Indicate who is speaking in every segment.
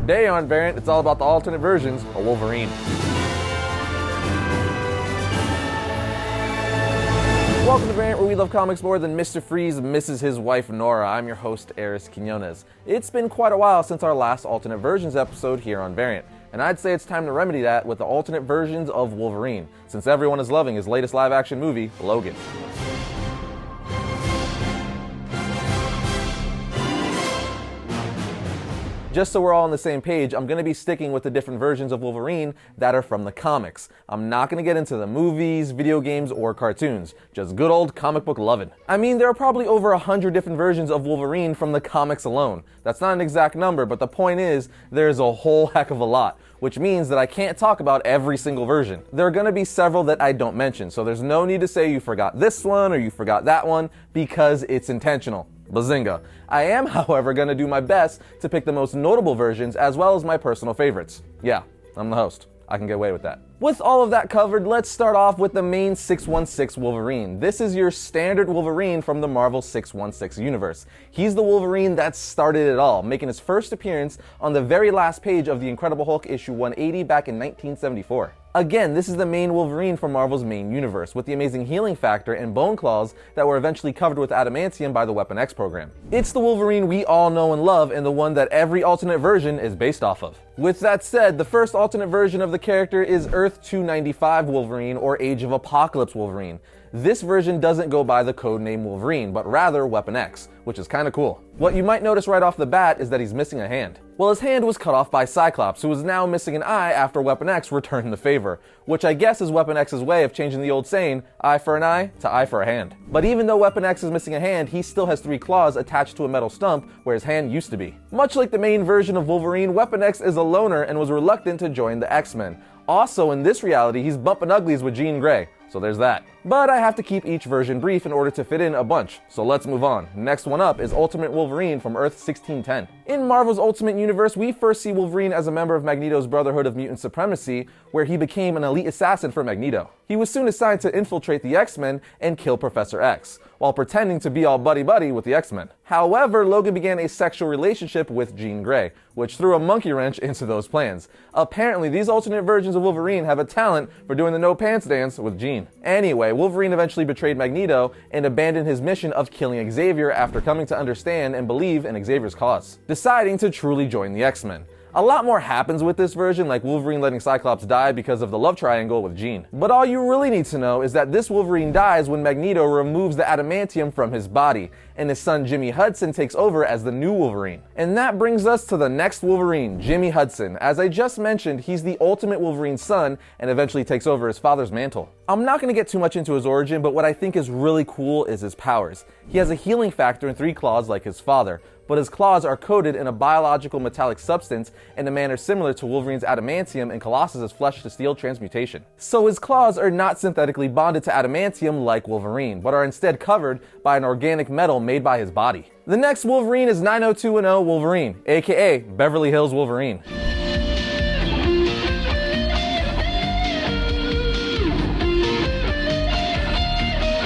Speaker 1: Today on Variant, it's all about the alternate versions of Wolverine. Welcome to Variant, where we love comics more than Mr. Freeze misses his wife Noir. I'm your host, Arris. It's been quite a while since our last alternate versions episode here on Variant, and I'd say it's time to remedy that with the alternate versions of Wolverine, since everyone is loving his latest live-action movie, Logan. Just so we're all on the same page, I'm going to be sticking with the different versions of Wolverine that are from the comics. I'm not going to get into the movies, video games, or cartoons. Just good old comic book lovin'. I mean, there are probably over 100 different versions of Wolverine from the comics alone. That's not an exact number, but the point is, there's a whole heck of a lot, which means that I can't talk about every single version. There are going to be several that I don't mention, so there's no need to say you forgot this one or you forgot that one, because it's intentional. Bazinga. I am, however, going to do my best to pick the most notable versions as well as my personal favorites. Yeah, I'm the host. I can get away with that. With all of that covered, let's start off with the main 616 Wolverine. This is your standard Wolverine from the Marvel 616 universe. He's the Wolverine that started it all, making his first appearance on the very last page of The Incredible Hulk issue 180 back in 1974. Again, this is the main Wolverine from Marvel's main universe, with the amazing healing factor and bone claws that were eventually covered with adamantium by the Weapon X program. It's the Wolverine we all know and love, and the one that every alternate version is based off of. With that said, the first alternate version of the character is Earth 295 Wolverine, or Age of Apocalypse Wolverine. This version doesn't go by the codename Wolverine, but rather Weapon X, which is kinda cool. What you might notice right off the bat is that he's missing a hand. Well, his hand was cut off by Cyclops, who is now missing an eye after Weapon X returned the favor, which I guess is Weapon X's way of changing the old saying, eye for an eye to eye for a hand. But even though Weapon X is missing a hand, he still has 3 claws attached to a metal stump where his hand used to be. Much like the main version of Wolverine, Weapon X is a loner and was reluctant to join the X-Men. Also, in this reality, he's bumping uglies with Jean Grey. So there's that. But I have to keep each version brief in order to fit in a bunch, so let's move on. Next one up is Ultimate Wolverine from Earth 1610. In Marvel's Ultimate Universe, we first see Wolverine as a member of Magneto's Brotherhood of Mutant Supremacy, where he became an elite assassin for Magneto. He was soon assigned to infiltrate the X-Men and kill Professor X, while pretending to be all buddy-buddy with the X-Men. However, Logan began a sexual relationship with Jean Grey, which threw a monkey wrench into those plans. Apparently, these alternate versions of Wolverine have a talent for doing the no-pants dance with Jean. Anyway, Wolverine eventually betrayed Magneto and abandoned his mission of killing Xavier after coming to understand and believe in Xavier's cause, deciding to truly join the X-Men. A lot more happens with this version, like Wolverine letting Cyclops die because of the love triangle with Jean. But all you really need to know is that this Wolverine dies when Magneto removes the adamantium from his body, and his son Jimmy Hudson takes over as the new Wolverine. And that brings us to the next Wolverine, Jimmy Hudson. As I just mentioned, he's the ultimate Wolverine's son and eventually takes over his father's mantle. I'm not going to get too much into his origin, but what I think is really cool is his powers. He has a healing factor and 3 claws like his father, but his claws are coated in a biological metallic substance in a manner similar to Wolverine's adamantium and Colossus's flesh-to-steel transmutation. So his claws are not synthetically bonded to adamantium like Wolverine, but are instead covered by an organic metal made by his body. The next Wolverine is 90210 Wolverine, aka Beverly Hills Wolverine.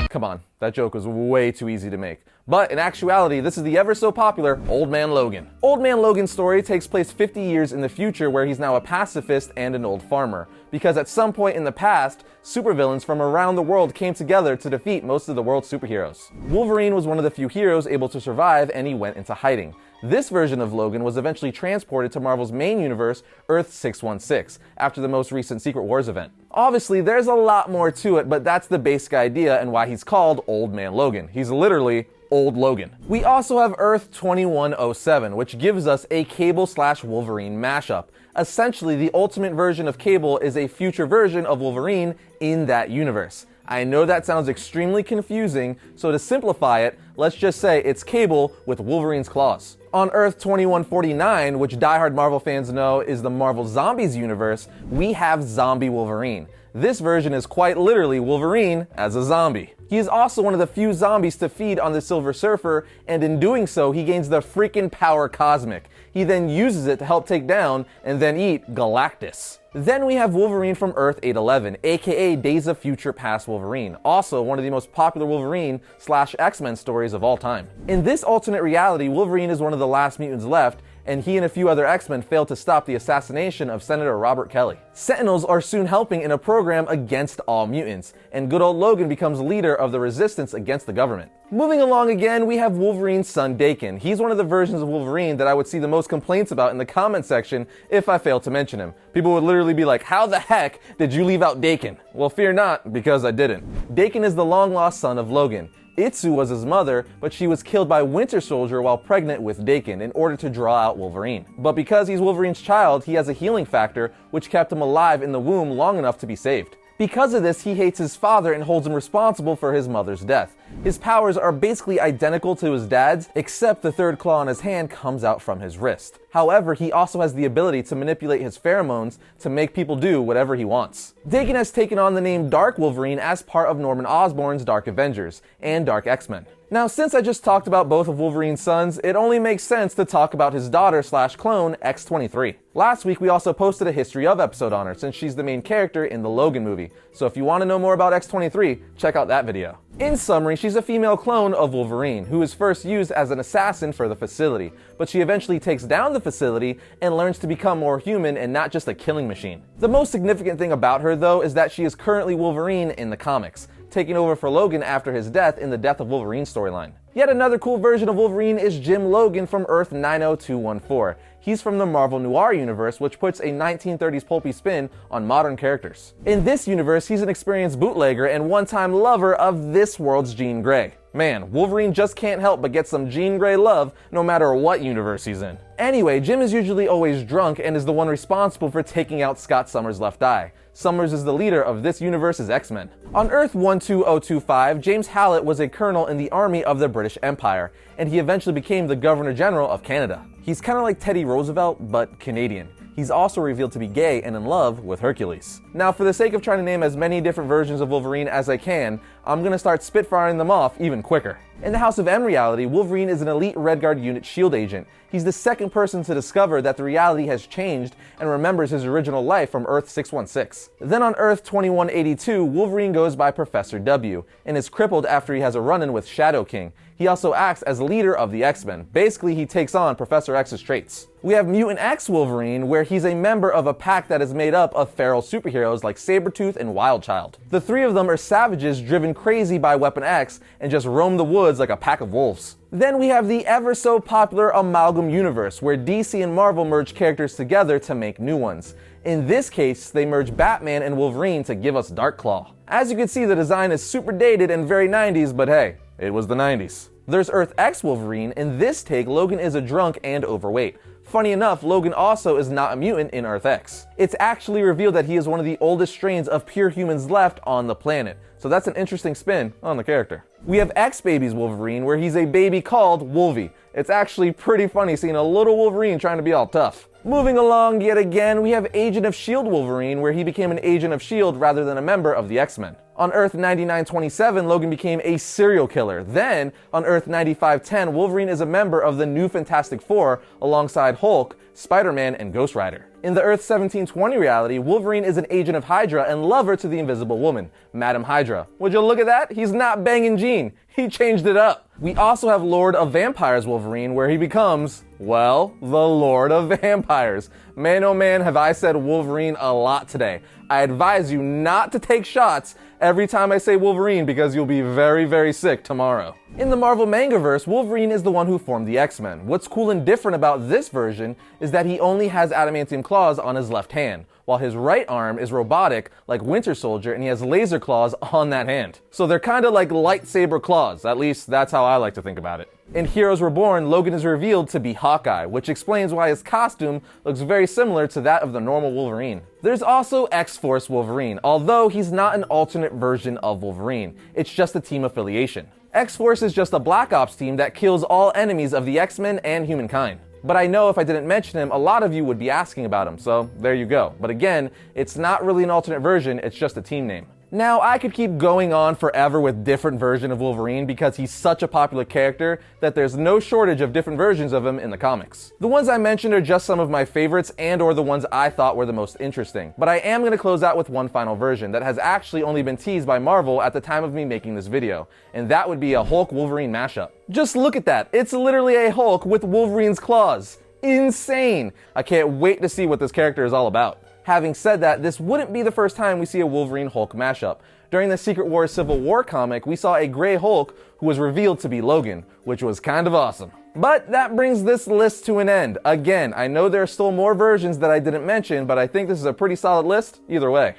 Speaker 1: Come on, that joke was way too easy to make. But in actuality, this is the ever so popular Old Man Logan. Old Man Logan's story takes place 50 years in the future, where he's now a pacifist and an old farmer. Because at some point in the past, supervillains from around the world came together to defeat most of the world's superheroes. Wolverine was one of the few heroes able to survive, and he went into hiding. This version of Logan was eventually transported to Marvel's main universe, Earth 616, after the most recent Secret Wars event. Obviously, there's a lot more to it, but that's the basic idea and why he's called Old Man Logan. He's literally Old Logan. We also have Earth 2107, which gives us a Cable/Wolverine mashup. Essentially, the ultimate version of Cable is a future version of Wolverine in that universe. I know that sounds extremely confusing, so to simplify it, let's just say it's Cable with Wolverine's claws. On Earth 2149, which diehard Marvel fans know is the Marvel Zombies universe, we have Zombie Wolverine. This version is quite literally Wolverine as a zombie. He is also one of the few zombies to feed on the Silver Surfer, and in doing so, he gains the freaking power cosmic. He then uses it to help take down and then eat Galactus. Then we have Wolverine from Earth 811, aka Days of Future Past Wolverine, also one of the most popular Wolverine/X-Men stories of all time. In this alternate reality, Wolverine is one of the last mutants left, and he and a few other X-Men fail to stop the assassination of Senator Robert Kelly. Sentinels are soon helping in a program against all mutants, and good old Logan becomes leader of the resistance against the government. Moving along again, we have Wolverine's son Daken. He's one of the versions of Wolverine that I would see the most complaints about in the comment section if I failed to mention him. People would literally be like, how the heck did you leave out Daken? Well, fear not, because I didn't. Daken is the long-lost son of Logan. Itsu was his mother, but she was killed by Winter Soldier while pregnant with Daken in order to draw out Wolverine. But because he's Wolverine's child, he has a healing factor which kept him alive in the womb long enough to be saved. Because of this, he hates his father and holds him responsible for his mother's death. His powers are basically identical to his dad's, except the third claw on his hand comes out from his wrist. However, he also has the ability to manipulate his pheromones to make people do whatever he wants. Daken has taken on the name Dark Wolverine as part of Norman Osborn's Dark Avengers and Dark X-Men. Now, since I just talked about both of Wolverine's sons, it only makes sense to talk about his daughter/clone, X-23. Last week, we also posted a History of episode on her, since she's the main character in the Logan movie. So if you want to know more about X-23, check out that video. In summary, she's a female clone of Wolverine, who is first used as an assassin for the facility, but she eventually takes down the facility and learns to become more human and not just a killing machine. The most significant thing about her, though, is that she is currently Wolverine in the comics, taking over for Logan after his death in the Death of Wolverine storyline. Yet another cool version of Wolverine is Jim Logan from Earth 90214. He's from the Marvel Noir universe, which puts a 1930s pulpy spin on modern characters. In this universe, he's an experienced bootlegger and one-time lover of this world's Jean Grey. Man, Wolverine just can't help but get some Jean Grey love no matter what universe he's in. Anyway, Jim is usually always drunk and is the one responsible for taking out Scott Summers' left eye. Summers is the leader of this universe's X-Men. On Earth 12025, James Hallett was a colonel in the army of the British Empire, and he eventually became the Governor General of Canada. He's kind of like Teddy Roosevelt, but Canadian. He's also revealed to be gay and in love with Hercules. Now, for the sake of trying to name as many different versions of Wolverine as I can, I'm gonna start spitfiring them off even quicker. In the House of M reality, Wolverine is an elite Red Guard unit SHIELD agent. He's the second person to discover that the reality has changed and remembers his original life from Earth 616. Then on Earth 2182, Wolverine goes by Professor W and is crippled after he has a run-in with Shadow King. He also acts as leader of the X-Men. Basically, he takes on Professor X's traits. We have Mutant X Wolverine, where he's a member of a pack that is made up of feral superheroes like Sabretooth and Wildchild. The three of them are savages driven crazy by Weapon X and just roam the woods like a pack of wolves. Then we have the ever so popular Amalgam Universe, where DC and Marvel merge characters together to make new ones. In this case, they merge Batman and Wolverine to give us Darkclaw. As you can see, the design is super dated and very 90s, but hey, it was the 90s. There's Earth X Wolverine. In this take, Logan is a drunk and overweight. Funny enough, Logan also is not a mutant in Earth X. It's actually revealed that he is one of the oldest strains of pure humans left on the planet, so that's an interesting spin on the character. We have X-Baby's Wolverine, where he's a baby called Wolvie. It's actually pretty funny seeing a little Wolverine trying to be all tough. Moving along yet again, we have Agent of S.H.I.E.L.D. Wolverine, where he became an agent of S.H.I.E.L.D. rather than a member of the X-Men. On Earth 9927, Logan became a serial killer. Then, on Earth 9510, Wolverine is a member of the New Fantastic Four alongside Hulk, Spider-Man, and Ghost Rider. In the Earth 1720 reality, Wolverine is an agent of Hydra and lover to the Invisible Woman, Madam Hydra. Would you look at that? He's not banging Jean. He changed it up. We also have Lord of Vampires Wolverine, where he becomes, well, the Lord of Vampires. Man, oh man, have I said Wolverine a lot today. I advise you not to take shots every time I say Wolverine because you'll be very, very sick tomorrow. In the Marvel Mangaverse, Wolverine is the one who formed the X-Men. What's cool and different about this version is that he only has adamantium claws on his left hand, while his right arm is robotic like Winter Soldier and he has laser claws on that hand. So they're kind of like lightsaber claws, at least that's how I like to think about it. In Heroes Reborn, Logan is revealed to be Hawkeye, which explains why his costume looks very similar to that of the normal Wolverine. There's also X-Force Wolverine, although he's not an alternate version of Wolverine, it's just a team affiliation. X-Force is just a Black Ops team that kills all enemies of the X-Men and humankind. But I know if I didn't mention him, a lot of you would be asking about him, so there you go. But again, it's not really an alternate version, it's just a team name. Now, I could keep going on forever with different versions of Wolverine because he's such a popular character that there's no shortage of different versions of him in the comics. The ones I mentioned are just some of my favorites and or the ones I thought were the most interesting. But I am going to close out with one final version that has actually only been teased by Marvel at the time of me making this video, and that would be a Hulk-Wolverine mashup. Just look at that, it's literally a Hulk with Wolverine's claws. insane. I can't wait to see what this character is all about. Having said that, this wouldn't be the first time we see a Wolverine-Hulk mashup. During the Secret Wars Civil War comic, we saw a gray Hulk who was revealed to be Logan, which was kind of awesome. But that brings this list to an end. Again, I know there are still more versions that I didn't mention, but I think this is a pretty solid list either way.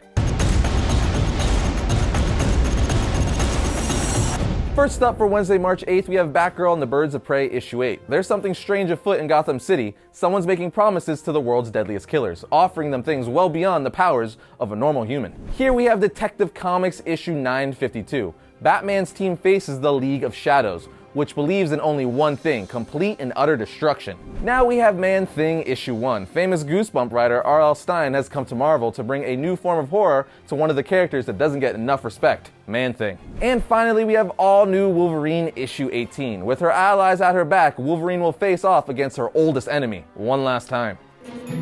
Speaker 1: First up for Wednesday, March 8th, we have Batgirl and the Birds of Prey issue 8. There's something strange afoot in Gotham City. Someone's making promises to the world's deadliest killers, offering them things well beyond the powers of a normal human. Here we have Detective Comics issue 952. Batman's team faces the League of Shadows, which believes in only one thing, complete and utter destruction. Now we have Man-Thing issue 1. Famous Goosebump writer R.L. Stine has come to Marvel to bring a new form of horror to one of the characters that doesn't get enough respect, Man-Thing. And finally, we have all new Wolverine issue 18. With her allies at her back, Wolverine will face off against her oldest enemy, one last time.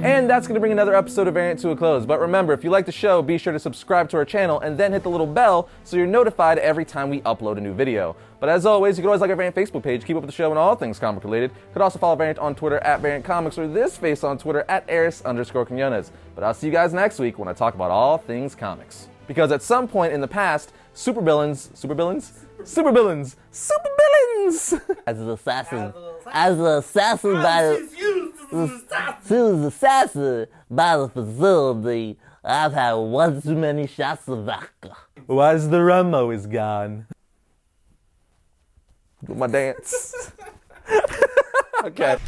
Speaker 1: And that's going to bring another episode of Variant to a close. But remember, if you like the show, be sure to subscribe to our channel and then hit the little bell so you're notified every time we upload a new video. But as always, you can always like our Variant Facebook page, keep up with the show and all things comic related. You could also follow Variant on Twitter at Variant Comics or this face on Twitter at Arris_Quinones. But I'll see you guys next week when I talk about all things comics. Because at some point in the past, supervillains, as an assassin by the facility, I've had one too many shots of vodka. Why's the rum always gone? Do my dance. Okay.